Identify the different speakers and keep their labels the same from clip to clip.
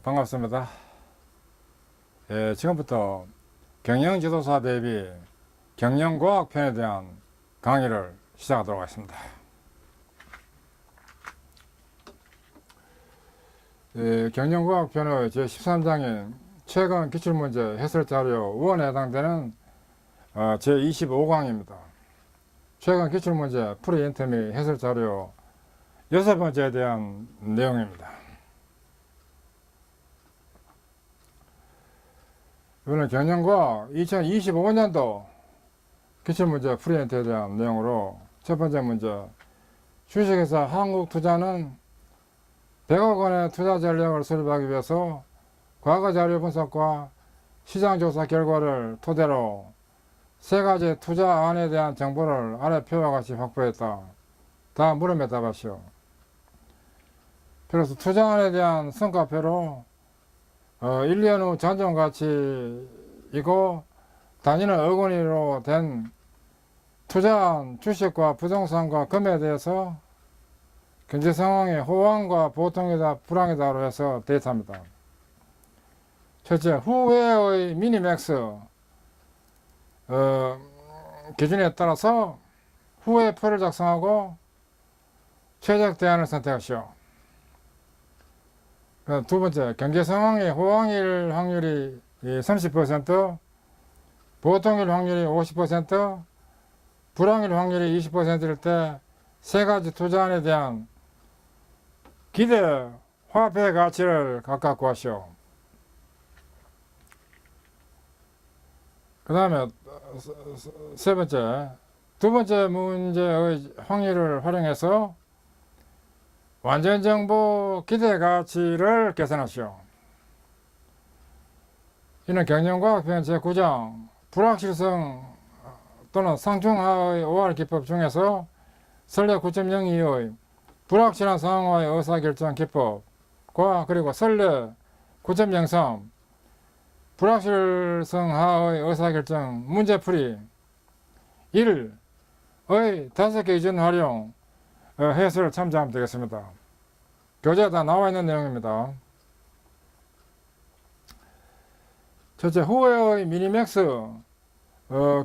Speaker 1: 반갑습니다. 지금부터 경영지도사 대비 경영과학편에 대한 강의를 시작하도록 하겠습니다. 경영과학편의 제13장인 최근 기출문제 해설자료 5원에 해당되는 제25강입니다. 최근 기출문제 프리엔트 및 해설자료 6번째에 대한 내용입니다. 이번엔 경영과학 2025년도 기출문제 프리엔트에 대한 내용으로 첫 번째 문제, 주식회사 한국투자는 100억 원의 투자 전략을 수립하기 위해서 과거 자료 분석과 시장조사 결과를 토대로 세 가지 투자안에 대한 정보를 아래 표와 같이 확보했다. 다음 물음에 답하시오. 그래서 투자안에 대한 성과표로 1년 후 잔존가치이고 단위는 억 원으로 된 투자한 주식과 부동산과 금에 대해서 경제 상황의 호황과 보통이다 불황이다로 해서 데이터입니다. 첫째, 후회의 미니맥스 기준에 따라서 후회표를 작성하고 최적 대안을 선택하시오. 두 번째, 경제 상황의 호황일 확률이 30%, 보통일 확률이 50%, 불황일 확률이 20%일 때 세 가지 투자안에 대한 기대 화폐 가치를 각각 구하시오. 그 다음에 세 번째, 두 번째 문제의 확률을 활용해서 완전정보 기대 가치를 계산하시오. 이는 경영과학편 제9장 불확실성 또는 상중하의 OR 기법 중에서 설례 9.02의 불확실한 상황과의 의사결정 기법과 그리고 설례 9.03 불확실성 하의 의사결정 문제풀이 1의 5개 기준 활용 해설을 참조하면 되겠습니다. 교재에 다 나와 있는 내용입니다. 첫째, 후회의 미니맥스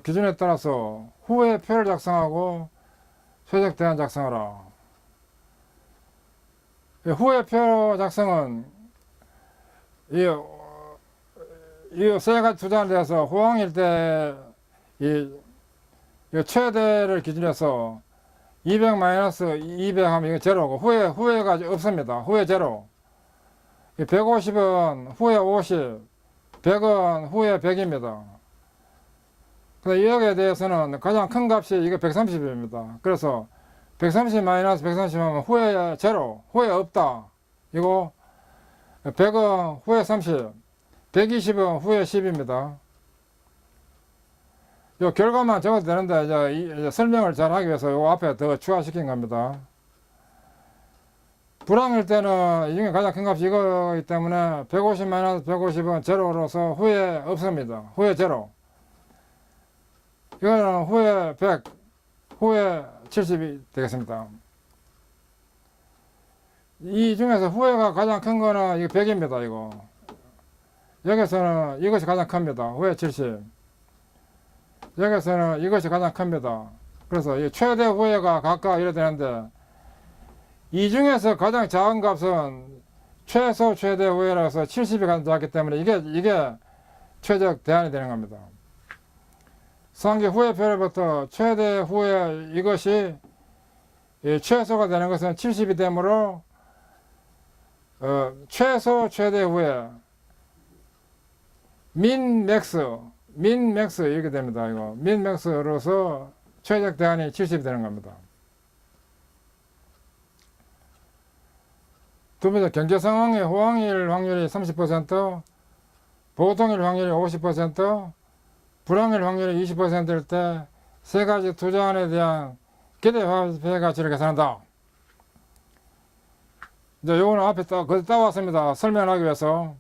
Speaker 1: 기준에 따라서 후회표를 작성하고 최적 대안 작성하라. 후회표 작성은 이 세 가지 투자에 대해서 호황일 때 이 최대를 기준해서 200 마이너스 200 하면 이거 제로고 후회가 없습니다. 후회 제로. 150은 후회 50, 100은 후회 100입니다. 근데 여기에 대해서는 가장 큰 값이 이거 130입니다. 그래서 130 마이너스 130 하면 후회 제로, 후회 없다. 이거 100은 후회 30, 120은 후회 10입니다. 요 결과만 적어도 되는데 이제 설명을 잘 하기 위해서 요 앞에 더 추가시킨 겁니다. 불황일 때는 이중에 가장 큰 값이 이거이기 때문에 150 마이너스 150은 제로로서 후회 없습니다. 후회 제로. 이거는 후회 100, 후회 70이 되겠습니다. 이 중에서 후회가 가장 큰 거는 이거 100입니다. 이거. 여기서는 이것이 가장 큽니다. 후회 70. 여기서는 이것이 가장 큽니다. 그래서 이 최대 후회가 각각 이래 되는데 이 중에서 가장 작은 값은 최소 최대 후회라서 70이 가장 작기 때문에 이게 최적 대안이 되는 겁니다. 상기 후회표로부터 최대 후회 이것이 최소가 되는 것은 70이 되므로 최소 최대 후회 민 맥스 이렇게 됩니다. 이거 민 맥스로서 최적 대안이 70이 되는 겁니다. 두 번째, 경제 상황의 호황일 확률이 30%, 보통일 확률이 50%, 불황일 확률이 20%일 때 세 가지 투자안에 대한 기대 화폐 가치를 계산한다. 이제 요거는 앞에 따왔습니다. 설명하기 위해서.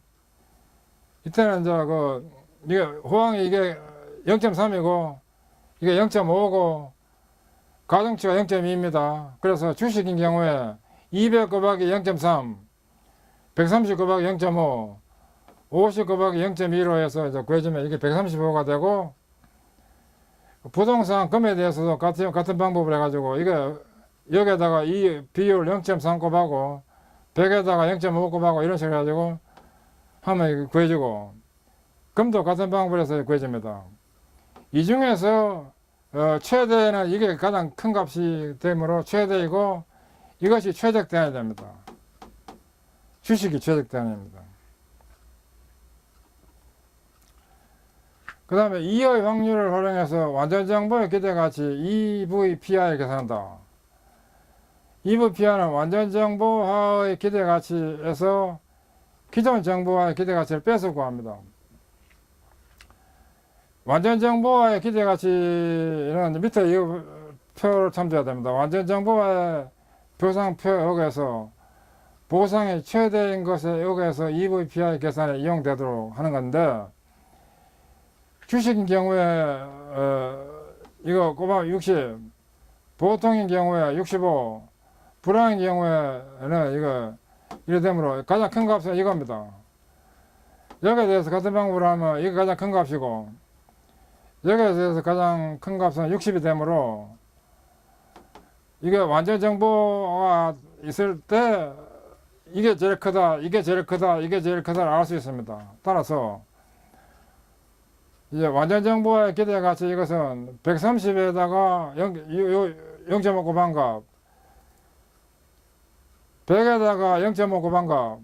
Speaker 1: 이때는 이제 이게 호황이 이게 0.3이고 이게 0.5고 가중치가 0.2입니다. 그래서 주식인 경우에 200 곱하기 0.3 130 곱하기 0.5, 50 곱하기 0.15 해서 이제 구해주면 이게 135가 되고, 부동산 금에 대해서도 같은 방법을 해가지고, 이게 여기에다가 이 비율 0.3 곱하고, 100에다가 0.5 곱하고 이런 식으로 해가지고 하면 구해주고, 금도 같은 방법을 해서 구해집니다. 이 중에서 최대는 이게 가장 큰 값이 되므로 최대이고, 이것이 최적 대안이 됩니다. 주식이 최적 대안입니다. 그 다음에 2의 확률을 활용해서 완전정보의 기대가치 EVPI를 계산한다. EVPI는 완전정보화의 기대가치에서 기존 정보와의 기대가치를 빼서 구합니다. 완전정보화의 기대가치는 밑에 이 표를 참조해야 됩니다. 완전정보화의 보상표 여기에서 보상이 최대인 것에 여기에서 EVPI 계산에 이용되도록 하는 건데, 주식인 경우에 이거 곱하기 60, 보통인 경우에 65, 불황인 경우에는 이거 이래 되므로 가장 큰 값은 이겁니다. 여기에 대해서 같은 방법으로 하면 이게 가장 큰 값이고, 여기에 대해서 가장 큰 값은 60이 되므로, 이게 완전 정보가 있을 때 이게 제일 크다, 이게 제일 크다, 이게 제일 크다를 알 수 있습니다. 따라서 이제 완전 정보의 기대가치 이것은 130에다가 0.5 곱한 값, 100에다가 0.5 곱한 값,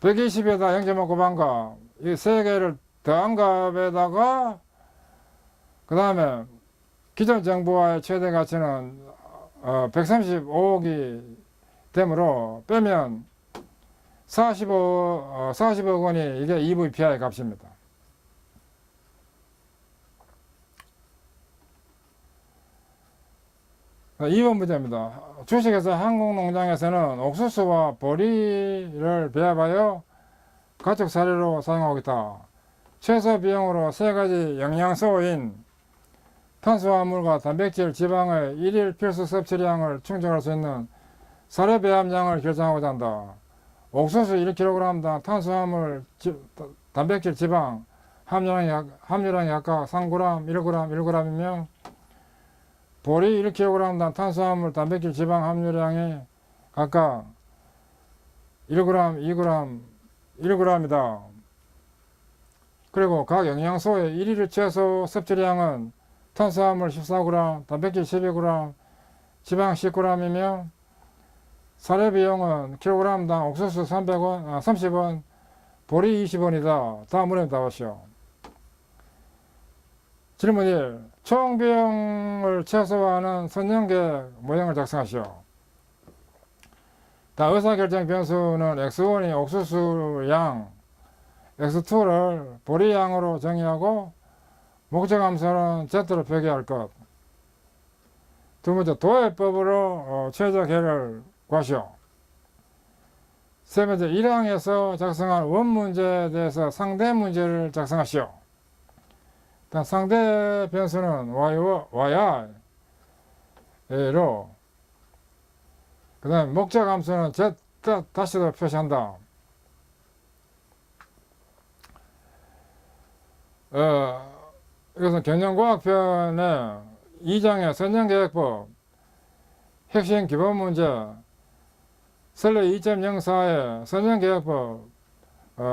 Speaker 1: 120에다가 0.5 곱한 값, 이 세 개를 더한 값에다가 그 다음에 기존 정보와의 최대 가치는 135억이 되므로 빼면 40억 원이 이게 EVPI 값입니다. 자, 2번 문제입니다. 주식에서 한국농장에서는 옥수수와 보리를 배합하여 가축 사료로 사용하고 있다. 최소 비용으로 세 가지 영양소인 탄수화물과 단백질, 지방의 일일 필수 섭취량을 충족할 수 있는 사료 배합량을 결정하고자 한다. 옥수수 1kg당 탄수화물, 단백질, 지방 함유량이 각각 3g, 1g, 1g이며 보리 1kg당 탄수화물, 단백질, 지방 함유량이 각각 1g, 2g, 1g이다. 그리고 각 영양소의 일일 최소 섭취량은 탄수화물 14g, 단백질 12g, 지방 10g이며 사료 비용은 kg당 옥수수 300원, 30원, 보리 20원이다. 다음 문제 답하시오. 질문 1. 총 비용을 최소화하는 선형계획 모형을 작성하시오. 의사결정 변수는 X1이 옥수수 양, X2를 보리 양으로 정의하고 목적 함수는 Z로 표기할 것. 두 번째, 도해법으로 최적해를 구하시오. 세 번째, 1항에서 작성한 원 문제에 대해서 상대 문제를 작성하시오. 일단 상대 변수는 YI로, 그 다음에 목적 함수는 Z 다시로 표시한다. 이것은 경영과학편의 2장의 선정계획법 핵심 기본 문제 설레 2.04의 선정계획법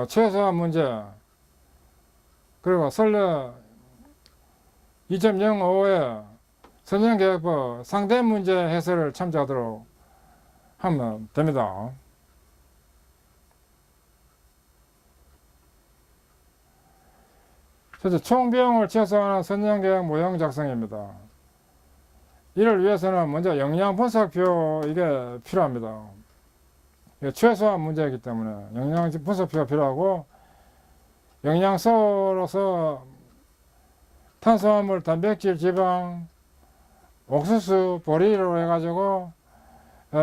Speaker 1: 최소화 문제, 그리고 설레 2.05의 선정계획법 상대 문제 해설을 참조하도록 하면 됩니다. 그래서 총 비용을 최소화하는 선정계획 모형 작성입니다. 이를 위해서는 먼저 영양 분석표 이게 필요합니다. 이게 최소한 문제이기 때문에 영양 분석표가 필요하고, 영양소로서 탄수화물, 단백질, 지방, 옥수수, 보리로 해가지고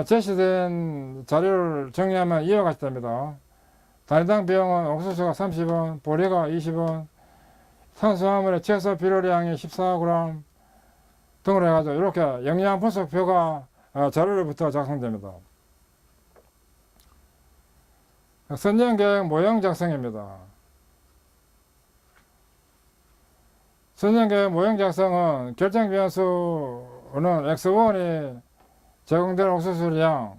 Speaker 1: 제시된 자료를 정리하면 이와 같이 됩니다. 단위당 비용은 옥수수가 30원, 보리가 20원, 탄수화물의 최소 필요량이 14g 등으로 해가지고 이렇게 영양 분석표가 자료로부터 작성됩니다. 선정계획 모형 작성입니다. 선정계획 모형 작성은 결정 변수는 X1이 제공될 옥수수량,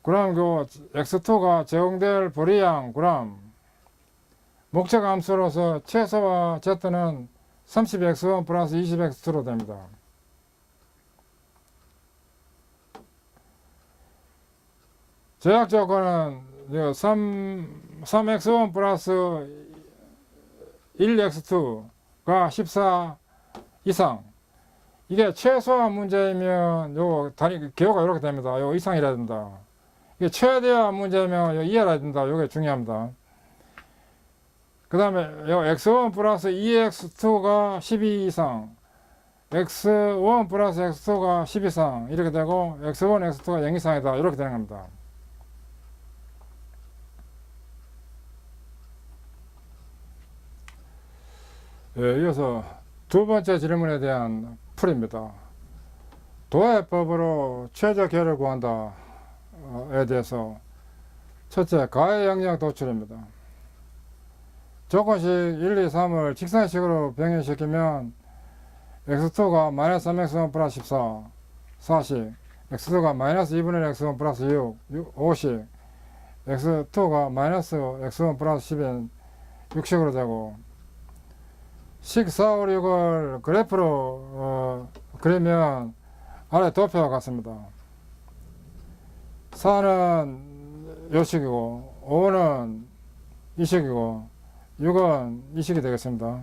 Speaker 1: 그럼 그 X2가 제공될 보리양 그럼, 목적 함수로서 최소와 Z는 30X1 플러스 20X2로 됩니다. 제약 조건은 3X1 플러스 1X2가 14 이상. 이게 최소한 문제이면 요 기호가 이렇게 됩니다. 요 이상이라 된다. 이게 최대한 문제면 요 이하라 된다. 요게 중요합니다. 그 다음에 요 X1 플러스 2X2가 12 이상, X1 플러스 X2가 10 이상 이렇게 되고, X1, X2가 0 이상이다. 이렇게 되는 겁니다. 예, 이어서 두 번째 질문에 대한 풀이입니다. 도해법으로 최저계를 구한다에 대해서 첫째, 가해 영역 도출입니다. 조건식 1, 2, 3을 직선식으로 병행시키면 X2가 마이너스 3X1 플러스 14, 4식, X2가 마이너스 2분의 1 X1 플러스 6, 5식, X2가 마이너스 X1 플러스 10인 6식으로 되고, 식 4, 5, 6을 그래프로 그리면 아래 도표와 같습니다. 4는 요식이고, 5는 이식이고, 6은 이식이 되겠습니다.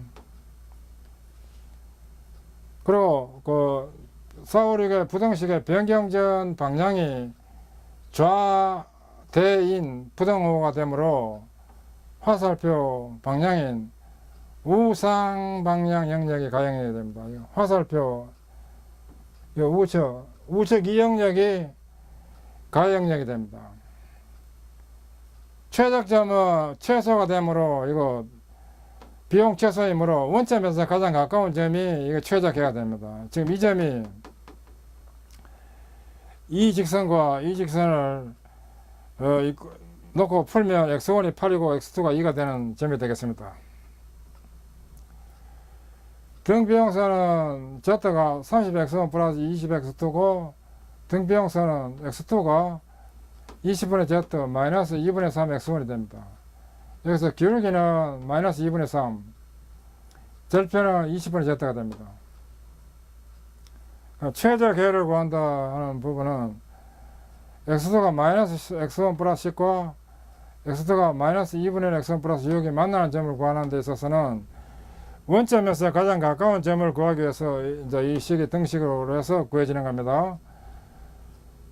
Speaker 1: 그리고 그 4, 5, 6의 부등식의 변경전 방향이 좌대인 부등호가 되므로 화살표 방향인 우상 방향 영역이 가영이 됩니다. 화살표 우측 이 영역이 가영역이 됩니다. 최적점은 최소가 되므로 이거 비용 최소이므로 원점에서 가장 가까운 점이 이거 최적해가 됩니다. 지금 이 점이 이 직선과 이 직선을 놓고 풀면 X1이 8이고 X2가 2가 되는 점이 되겠습니다. 등비용선은 Z가 30X1 플러스 20X2고, 등비용선은 X2가 20분의 Z 마이너스 2분의 3 X1이 됩니다. 여기서 기울기는 마이너스 2분의 3, 절편은 20분의 Z가 됩니다. 최저계를 구한다 하는 부분은 X2가 마이너스 X1 플러스 10과 X2가 마이너스 2분의 1 X1 플러스 6이 만나는 점을 구하는 데 있어서는 원점에서 가장 가까운 점을 구하기 위해서 이제 이 식이 등식으로 해서 구해지는 겁니다.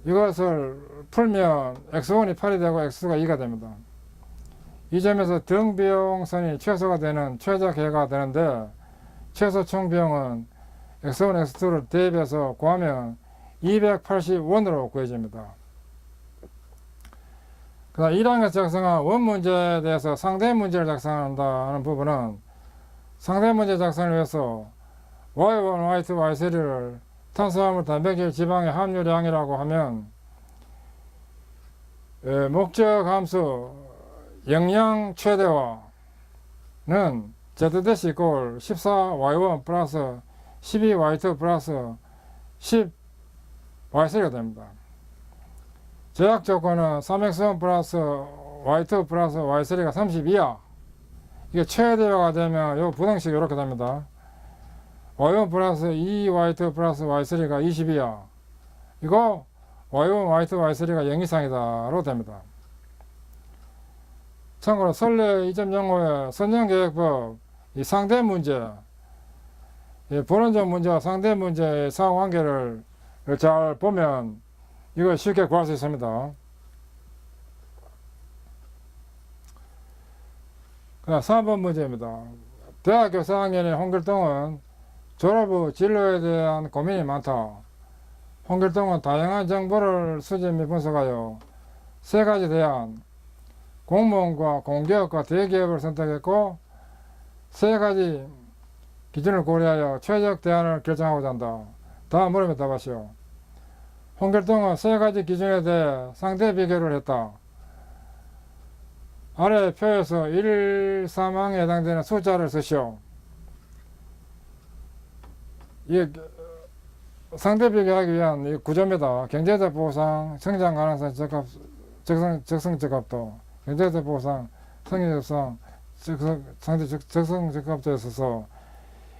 Speaker 1: 이것을 풀면 X1이 8이 되고 X2가 2가 됩니다. 이 점에서 등비용선이 최소가 되는 최저계가 되는데, 최소 총비용은 X1, X2를 대입해서 구하면 280원으로 구해집니다. 그 다음 1항에서 작성한 원문제에 대해서 상대 문제를 작성한다 하는 부분은 상대 문제 작성을 위해서 Y1, Y2, Y3를 탄수화물, 단백질, 지방의 함유량이라고 하면 목적 함수 영양 최대화는 Z' 이꼴 14Y1 플러스 12Y2 플러스 10Y3가 됩니다. 제약 조건은 3X1 플러스 Y2 플러스 Y3가 32야. 이게 최대화가 되면 요 부등식 이렇게 됩니다. Y1 플러스 2Y2 플러스 Y3가 22야. 이거 Y1, Y2, Y3가 0 이상이다로 됩니다. 참고로 설례 2.05의 선정계획법 이 상대 문제, 본원적 문제와 상대 문제의 상관관계를 잘 보면 이걸 쉽게 구할 수 있습니다. 3번 문제입니다. 대학교 4학년의 홍길동은 졸업 후 진로에 대한 고민이 많다. 홍길동은 다양한 정보를 수집 및 분석하여 세 가지 대안, 공무원과 공기업과 대기업을 선택했고, 세 가지 기준을 고려하여 최적 대안을 결정하고자 한다. 다음 물음에 답하시오. 홍길동은 세 가지 기준에 대해 상대 비교를 했다. 아래 표에서 1, 3항에 해당되는 숫자를 쓰시오. 이게 상대 비교하기 위한 이 구조입니다. 경제적 보상, 성장 가능성, 적성 적합도, 경제적 보상, 성장적성, 상대 적성 적합도에 있어서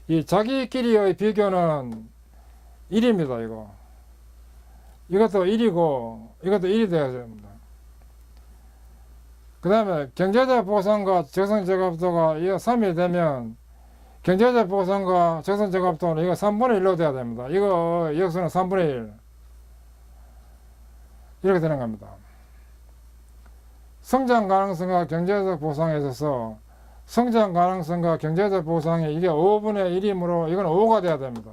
Speaker 1: 이 자기끼리의 비교는 1입니다. 이것도 1이고 이것도 1이 되어야 됩니다. 그 다음에 경제적 보상과 적성 적합도가 이거 3이 되면 경제적 보상과 적성 적합도는 이거 3분의 1로 돼야 됩니다. 이거 역수는 3분의 1 이렇게 되는 겁니다. 성장 가능성과 경제적 보상에 있어서 성장 가능성과 경제적 보상이 이게 5분의 1이므로 이건 5가 돼야 됩니다.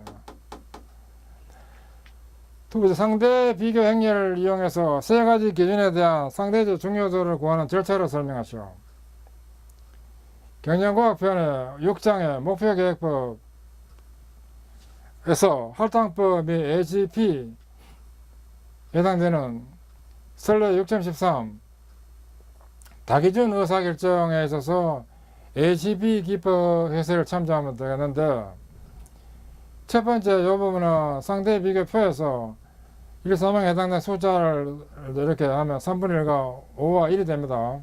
Speaker 1: 두 번째, 상대 비교 행위를 이용해서 세 가지 기준에 대한 상대적 중요도를 구하는 절차를 설명하시오. 경영과학편의 6장의 목표계획법에서 할당법 및 AGP 해당되는 선례 6.13 다기준 의사결정에 있어서 AGP 기법 해설을 참조하면 되겠는데, 첫 번째 이 부분은 상대 비교표에서 1, 3항에 해당되는 숫자를 이렇게 하면 3분의 1과 5와 1이 됩니다.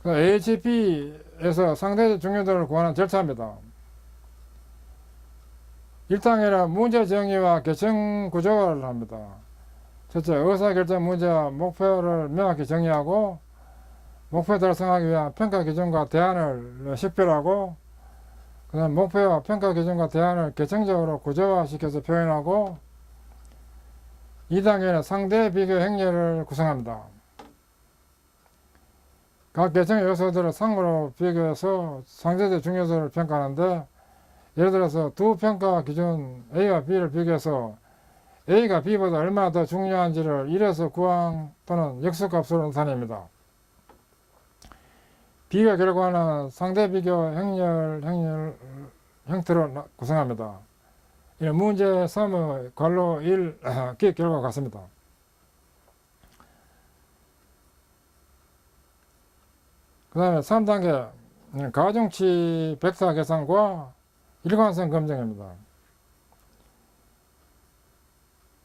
Speaker 1: AGP에서 상대적 중요도를 구하는 절차입니다. 1단계는 문제 정의와 개정 구조를 합니다. 첫째, 의사결정 문제와 목표를 명확히 정의하고 목표 달성하기 위한 평가 기준과 대안을 식별하고, 그 다음 목표와 평가 기준과 대안을 개정적으로 구조화시켜서 표현하고, 2단계는 상대 비교 행위를 구성합니다. 각 개정 요소들을 상으로 비교해서 상대적 중요도를 평가하는데, 예를 들어서 두 평가 기준 A와 B를 비교해서 A가 B보다 얼마나 더 중요한지를 1에서 9항 또는 역수값으로 나타냅니다. 비교 결과는 상대 비교 형태로 구성합니다. 이는 문제 3의 괄호 1 기획 결과와 같습니다. 그 다음에 3단계 가중치 벡터 계산과 일관성 검증입니다.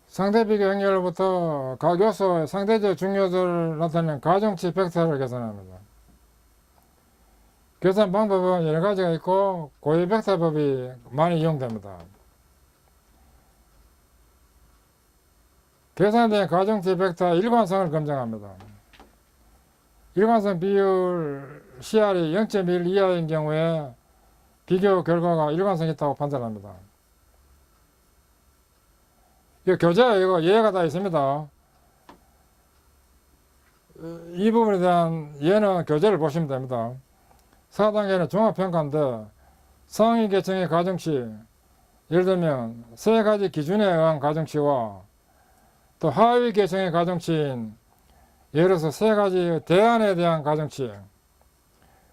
Speaker 1: 상대 비교 행렬로부터 각 요소의 상대적 중요도를 나타내는 가중치 벡터를 계산합니다. 계산 방법은 여러 가지가 있고 고유 벡터법이 많이 이용됩니다. 계산된 가중치 벡터 일관성을 검증합니다. 일관성 비율 CR이 0.1 이하인 경우에 비교 결과가 일관성이 있다고 판단합니다. 이거 교재에 예가 다 있습니다. 이 부분에 대한 예는 교재를 보시면 됩니다. 4단계는 종합평가인데 상위 계층의 가중치, 예를 들면 세 가지 기준에 의한 가중치와 또 하위 계층의 가중치인 예를 들어서 세 가지 대안에 대한 가중치,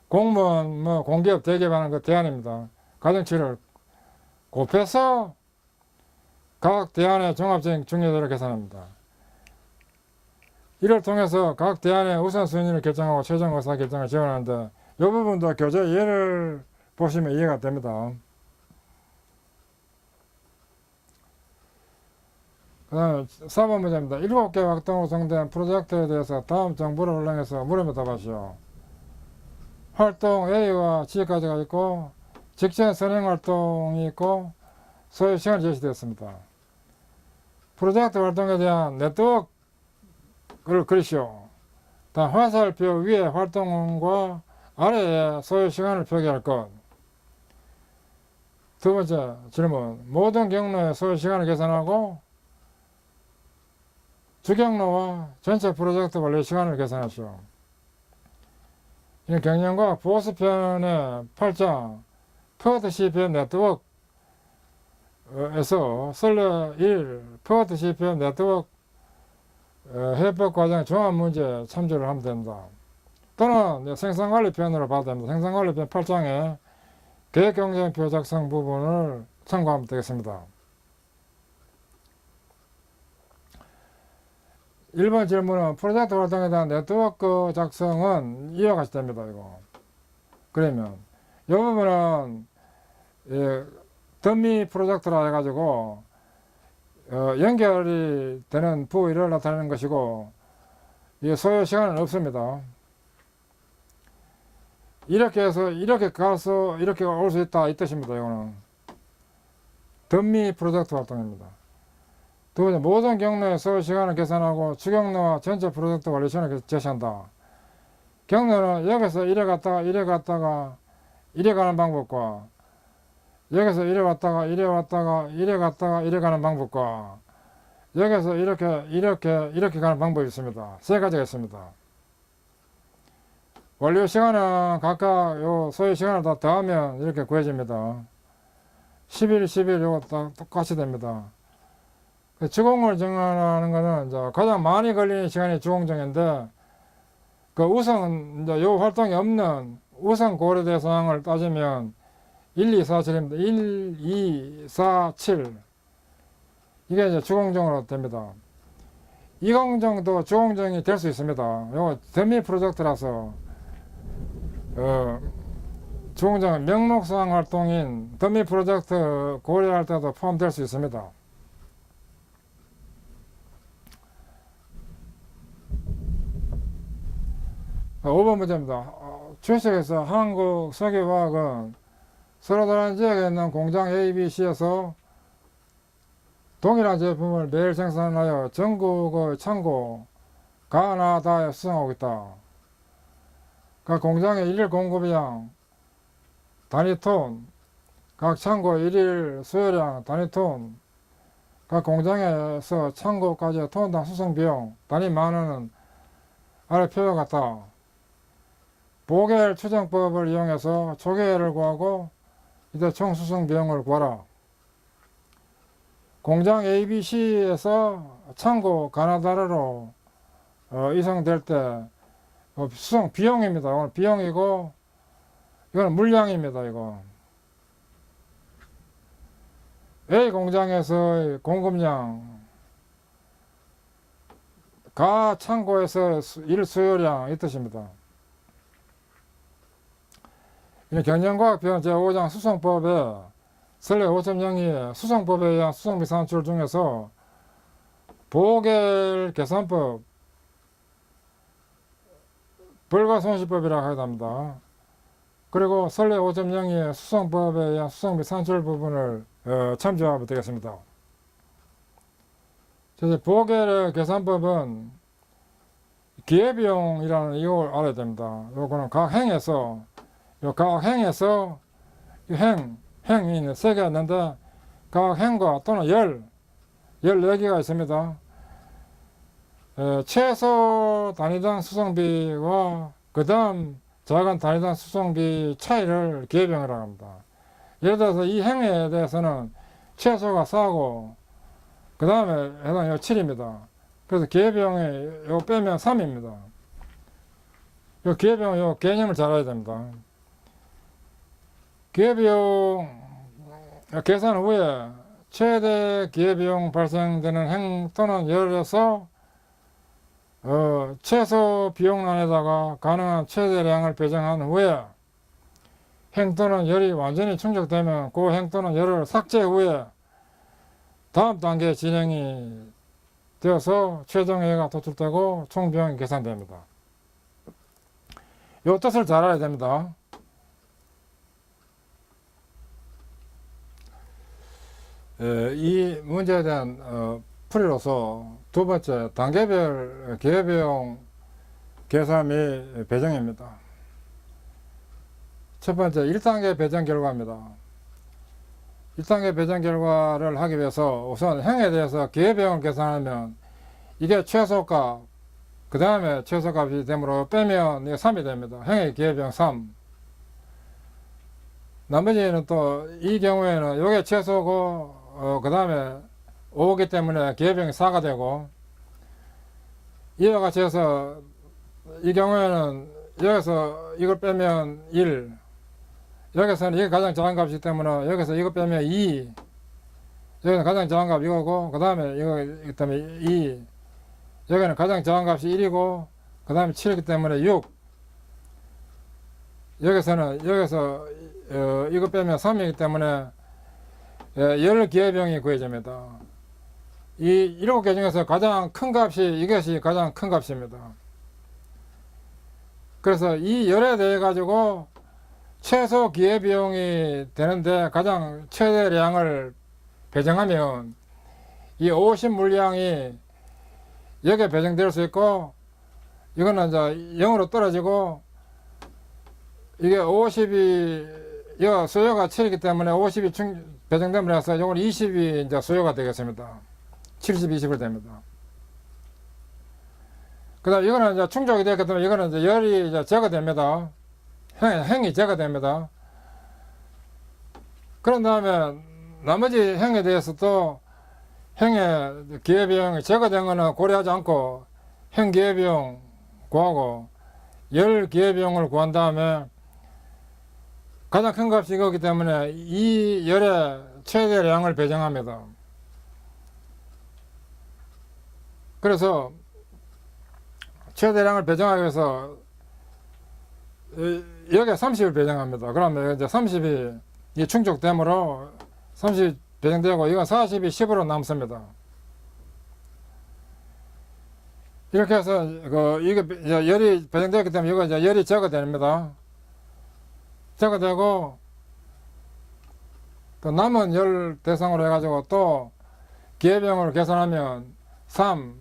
Speaker 1: 공무원, 공기업, 대기업하는 그 대안입니다. 가중치를 곱해서 각 대안의 종합적인 중요도를 계산합니다. 이를 통해서 각 대안의 우선순위를 결정하고 최종 의사결정을 지원하는데, 이 부분도 교재 예를 보시면 이해가 됩니다. 그 다음에 4번 문제입니다. 7개 활동 구성된 프로젝트에 대해서 다음 정보를 활용해서 물음에 답하시오. 활동 A와 G까지가 있고 직전 선행 활동이 있고 소요 시간이 제시되었습니다. 프로젝트 활동에 대한 네트워크를 그리시오. 다음 화살표 위에 활동과 아래에 소요 시간을 표기할 것. 두 번째 질문. 모든 경로의 소요 시간을 계산하고 주경로와 전체 프로젝트 완료 시간을 계산하시오. 이는 경영과학 보수편의 8장 퍼워드-CPM 네트워크에서 설레 1 퍼워드-CPM 네트워크 해법 과정 종합문제 참조를 하면 된다. 또는 생산관리편으로 봐도 됩니다. 생산관리편 8장에 계획경쟁표 작성 부분을 참고하면 되겠습니다. 1번 질문은 프로젝트 활동에 대한 네트워크 작성은 이와 같이 됩니다. 이거. 그러면 이 부분은 더미 프로젝트라 해가지고 연결이 되는 부위를 나타내는 것이고 소요 시간은 없습니다. 이렇게 해서 이렇게 가서 이렇게 올 수 있다 이 뜻입니다. 이거는 더미 프로젝트 활동입니다. 두 번째, 모든 경로의 소요 시간을 계산하고 주경로와 전체 프로젝트 완료 시간을 제시한다. 경로는 여기서 이래 갔다가 이래 갔다가 이래 가는 방법과 여기서 이래 왔다가 이래 왔다가 이래 갔다가 이래 가는 방법과 여기서 이렇게 가는 방법이 있습니다. 세 가지가 있습니다. 완료 시간은 각각 요 소요 시간을 다 더하면 이렇게 구해집니다. 11, 11 요거 다 똑같이 됩니다. 주공을 정하는 거는 이제 가장 많이 걸리는 시간이 주공정인데 그 우선 이제 요 활동이 없는 우선 고려대 사항을 따지면 1, 2, 4, 7입니다. 1, 2, 4, 7 이게 이제 주공정으로 됩니다. 이공정도 주공정이 될 수 있습니다. 요거 더미 프로젝트라서 주공정은 명목사항 활동인 더미 프로젝트 고려할 때도 포함될 수 있습니다. 5번 문제입니다. 주식에서 한국석유화학은 서로 다른 지역에 있는 공장 A, B, C에서 동일한 제품을 매일 생산하여 전국의 창고 가나다에 수송하고 있다. 각 공장의 일일 공급량 단위톤, 각 창고 일일 수요량 단위톤, 각 공장에서 창고까지 톤당 수송비용 단위 만원은 아래 표와 같다. 보겔 추정법을 이용해서 초계를 구하고 이때 총 수송 비용을 구하라. 공장 ABC에서 창고 가나다라로 이송될 때 수송 비용입니다. 오늘 비용이고 이건 물량입니다. 이거 A 공장에서의 공급량 가 창고에서 일 수요량 이 뜻입니다. 경영과학편 제5장 수송법에 설례 5.02에 수송법에 의한 수송비 산출 중에서 보겔 계산법 벌과손실법이라고 하게 됩니다. 그리고 설례 5.02의 수송법에 의한 수송비 산출 부분을 참조하면 되겠습니다. 보겔의 계산법은 기회비용이라는 이걸 알아야 됩니다. 요거는 각 행에서 각 행에서 행이 3개가 있는데 각 행과 또는 14개가 있습니다. 최소 단위당 수송비와 그 다음 작은 단위당 수송비 차이를 기회비용이라고 합니다. 예를 들어서 이 행에 대해서는 최소가 4고 그 다음에 해당 7입니다. 그래서 기회비용이 요 빼면 3입니다. 요 기회비용 요 개념을 잘 알아야 됩니다. 기회비용 계산 후에 최대 기회비용 발생되는 행 또는 열에서 최소 비용란에다가 가능한 최대량을 배정한 후에 행 또는 열이 완전히 충족되면 그 행 또는 열을 삭제 후에 다음 단계 진행이 되어서 최종회가 도출되고 총 비용이 계산됩니다. 이 뜻을 잘 알아야 됩니다. 이 문제에 대한 풀이로서 두 번째 단계별 기회비용 계산 및 배정입니다. 첫 번째 1단계 배정 결과입니다. 1단계 배정 결과를 하기 위해서 우선 행에 대해서 기회비용을 계산하면 이게 최소값 그 다음에 최소값이 되므로 빼면 이게 3이 됩니다. 행의 기회비용 3. 나머지는 또 이 경우에는 이게 최소고 그 다음에 5기 때문에 기회비용이 4가 되고 이와 같이 해서 이 경우에는 여기서 이걸 빼면 1 여기서는 이게 가장 작은 값이기 때문에 여기서 이거 빼면 2, 여기는 가장 작은 값 이거고, 그 다음에 이거 때문에 2, 여기는 가장 작은 값이 1이고, 그 다음에 7이기 때문에 6, 여기서 이거 빼면 3이기 때문에 열 기회병이 구해집니다. 이 7개 중에서 가장 큰 값이 이것이 가장 큰 값입니다. 그래서 이 열에 대해 가지고 최소 기회비용이 되는데 가장 최대량을 배정하면 이 50 물량이 여기에 배정될 수 있고, 이거는 이제 0으로 떨어지고, 이게 50이 이거 수요가 7이기 때문에 50이 배정되면 해서 이건 20이 이제 수요가 되겠습니다. 70, 20을 됩니다. 그 다음 이거는 이제 충족이 되기 때문에 이거는 이제 열이 이제 제거됩니다. 행이 제거됩니다. 그런 다음에 나머지 행에 대해서 또 행의 기회비용이 제거된 거는 고려하지 않고 행 기회비용 구하고 열 기회비용을 구한 다음에 가장 큰 값이 이거기 때문에 이 열의 최대량을 배정합니다. 그래서 최대량을 배정하기 위해서 여기에 30을 배정합니다. 그러면 이제 30이 이 충족되므로 30이 배정되고 이건 40이 10으로 남습니다. 이렇게 해서 이게 열이 배정되었기 때문에 이거 이제 열이 제거됩니다. 제거되고 또 남은 열 대상으로 해가지고 또 기회비용을 계산하면 3으로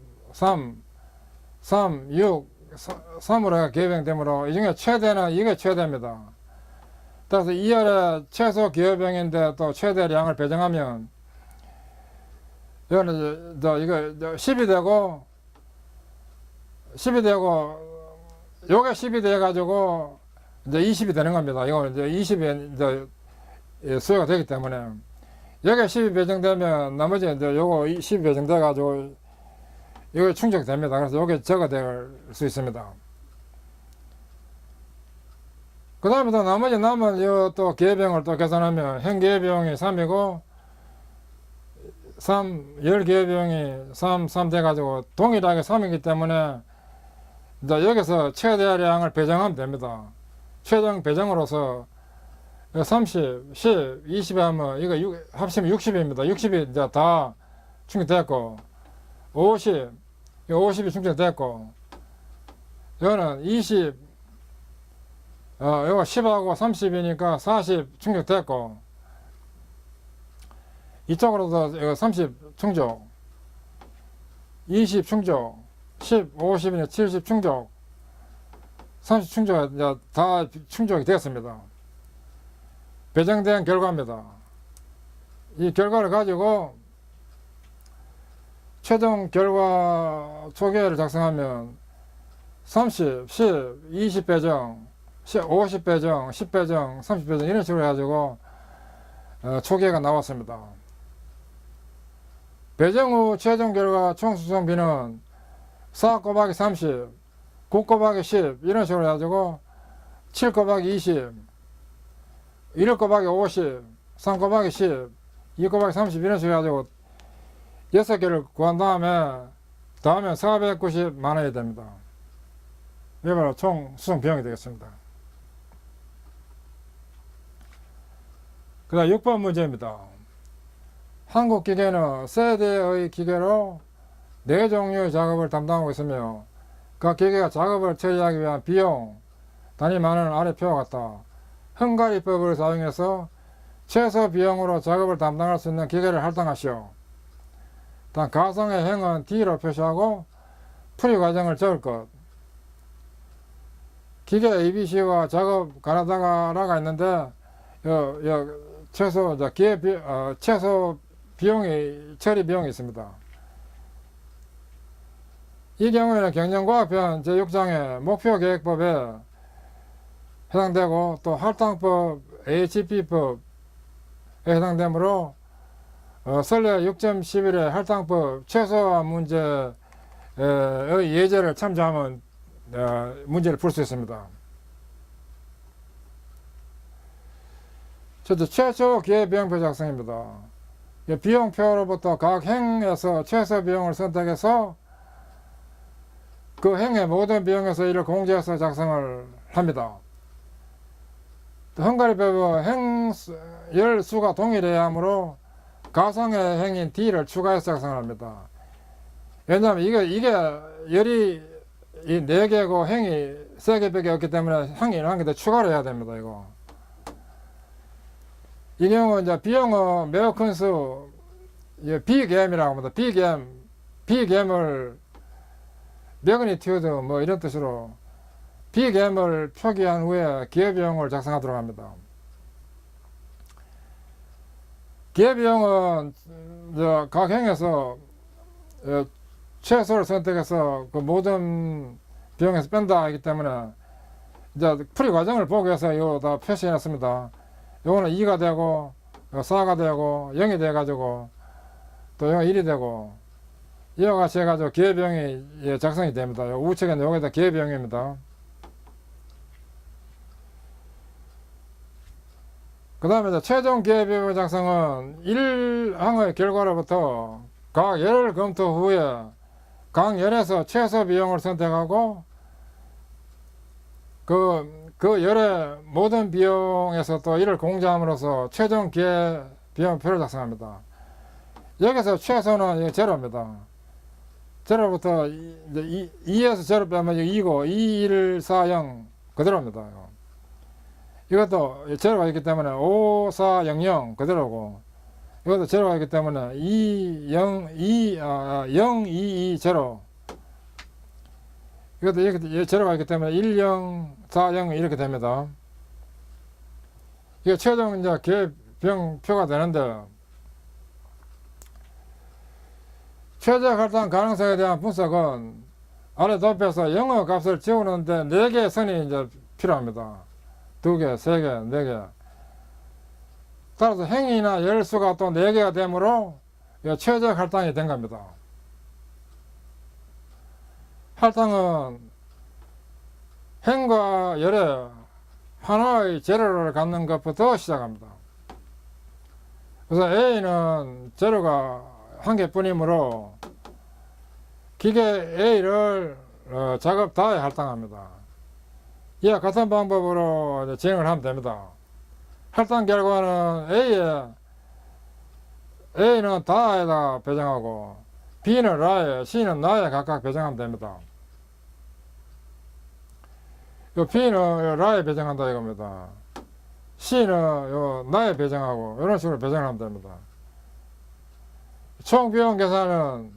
Speaker 1: 기회비용 되므로 이 중에 최대는 이게 최대입니다. 따라서 2열의 최소 기회비용인데 또 최대량을 배정하면 이거는 이거 10이 되고 요게 10이 돼 가지고 이제 20이 되는 겁니다. 이거는 이제 20이 이제 수요가 되기 때문에 여기에 10이 배정되면 나머지 이제 요거 10이 배정돼 가지고 이거 충족됩니다. 그래서 요게 제거될 수 있습니다. 그 다음에 또 나머지 남은 요 또 기회비용을 또 계산하면 행 기회비용이 3이고 열 기회비용이 3 돼가지고 동일하게 3이기 때문에 이제 여기서 최대량을 배정하면 됩니다. 최종 배정으로서 30, 10, 20 하면 이거 합치면 60입니다. 60이 이제 다 충족됐고 50, 50이 충족됐고 이거는 20, 이거 10하고 30이니까 40 충족됐고 이쪽으로도 이거 30 충족, 20 충족, 10, 50이니 70 충족, 30 충족 이제 다 충족이 되었습니다. 배정된 결과입니다. 이 결과를 가지고 최종 결과 초계를 작성하면 30, 10, 20 배정, 50 배정, 10 배정, 30 배정 이런 식으로 해가지고 초계가 나왔습니다. 배정 후 최종 결과 총 수송비는 4 곱하기 30, 9 곱하기 10 이런 식으로 해가지고 7 곱하기 20, 1 곱하기 50, 3 곱하기 10, 2 곱하기 30 이런 식으로 해가지고 6개를 구한 다음에 490만 원이 됩니다. 이게 바로 총 수송 비용이 되겠습니다. 그 다음 6번 문제입니다. 한국 기계는 세대의 기계로 4종류의 작업을 담당하고 있으며 그 기계가 작업을 처리하기 위한 비용 단위 많은 아래 표와 같다. 헝가리법을 사용해서 최소 비용으로 작업을 담당할 수 있는 기계를 할당하시오. 단 가성의 행은 D로 표시하고 풀이 과정을 적을 것. 기계 ABC와 작업 가나다가라가 있는데 최소 최소 비용이 처리 비용이 있습니다. 이 경우에는 경영과학편 제6장의 목표계획법에 해당되고 또 할당법 HP법에 해당되므로 선례 6.11의 할당법 최소화 문제의 예제를 참조하면 문제를 풀 수 있습니다. 최초 기회비용표 작성입니다. 비용표로부터 각 행에서 최소 비용을 선택해서 그 행의 모든 비용에서 이를 공제해서 작성을 합니다. 헝가리법은 열 수가 동일해야 하므로 가상의 행인 D를 추가해서 작성을 합니다. 왜냐하면 이게 열이 이 4개고 행이 3개밖에 없기 때문에 행이 1개 더 추가를 해야 됩니다. 이 경우 이제 비용은 매우 큰 수, 비겜이라고 합니다. 비겜을 매그니튜드 뭐 이런 뜻으로 비겜을 표기한 후에 기회비용을 작성하도록 합니다. 기회비용은 각 행에서 최소를 선택해서 그 모든 비용에서 뺀다 하기 때문에 이제 풀이 과정을 보기 위해서 이거 다 표시해 놨습니다. 요거는 2가 되고 4가 되고 0이 돼 가지고 또 1이 되고 이와 같이 해가지고 기회비용이 작성이 됩니다. 우측에는 여기다 기회비용입니다. 그 다음에 이제 최종 기회비용 작성은 1항의 결과로부터 각 열을 검토 후에 각 열에서 최소 비용을 선택하고 그 열의 모든 비용에서 또 이를 공제함으로써 최종 기회비용표를 작성합니다. 여기서 최소는 제로입니다. 제로부터 이제 2에서 제로 빼면 2고 2, 1, 4, 0 그대로입니다. 이것도 제로가 있기 때문에 5, 4, 0, 0 그대로고 이것도 제로가 있기 때문에 2, 0, 2, 2, 제로 이것도 이렇게 제로가 있기 때문에 1, 0, 4, 0 이렇게 됩니다. 이게 최종 이제 기회비용표가 되는데 최저 할당 가능성에 대한 분석은 아래 도표에서 영어 값을 지우는데 4개의 선이 이제 필요합니다. 2개, 3개, 4개. 따라서 행이나 열수가 또 4개가 되므로 최저 할당이 된 겁니다. 할당은 행과 열에 하나의 제로를 갖는 것부터 시작합니다. 그래서 A는 제로가 1개뿐이므로 기계 A를 작업 다에 할당합니다. 이와 같은 방법으로 진행을 하면 됩니다. 할당 결과는 A는 다에다 배정하고 B는 라에, C는 나에 각각 배정하면 됩니다. B는 라에 배정한다 이겁니다. C는 나에 배정하고 이런 식으로 배정하면 됩니다. 총 비용 계산은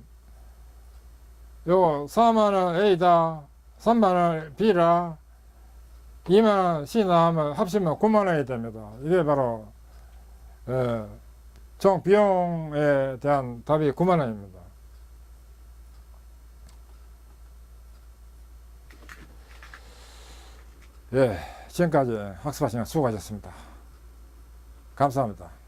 Speaker 1: 4만원 A다, 3만원 B라, 2만원 C나 하면 합치면 9만원이 됩니다. 이게 바로 총 비용에 대한 답이 9만원입니다. 지금까지 학습하시는 수고하셨습니다. 감사합니다.